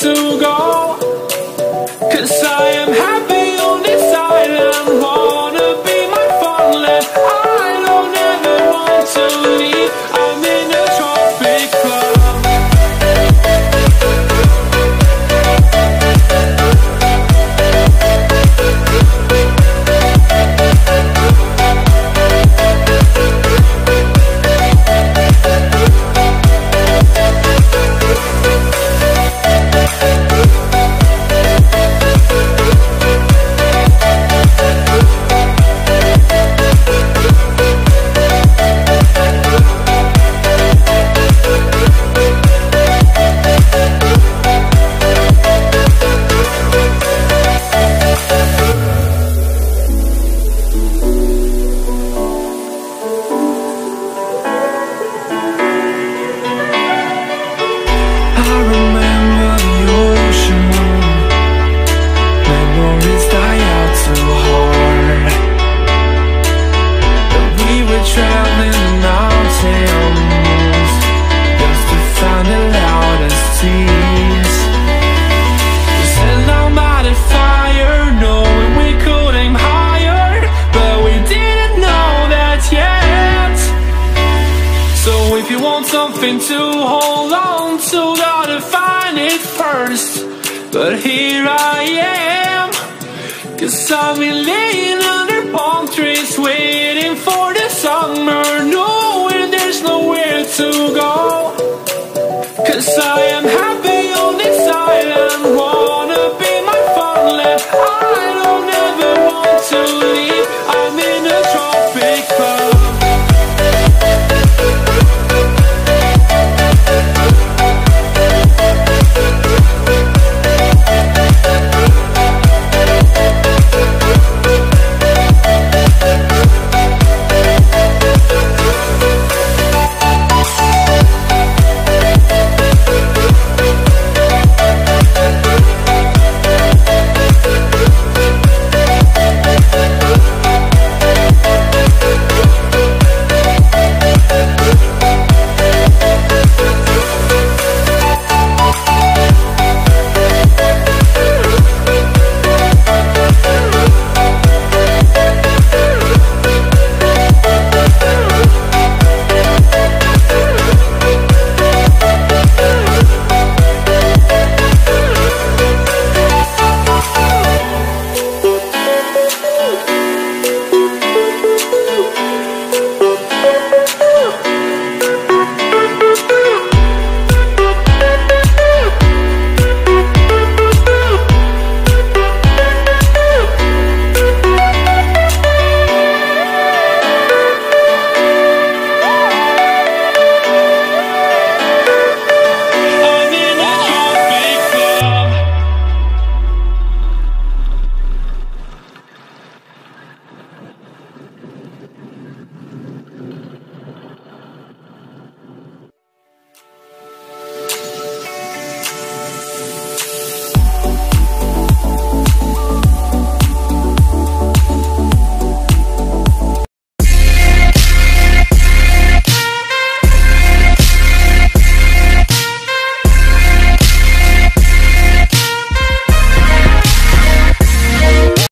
to go. 'Cause I am happy on this island, wanna be my farmland. I don't ever want to leave, I'm in a tropic club. If you want something to hold on to, gotta find it first. But here I am, 'cause I've been laying under palm trees, waiting for the summer, knowing there's nowhere to go. 'Cause I am happy on this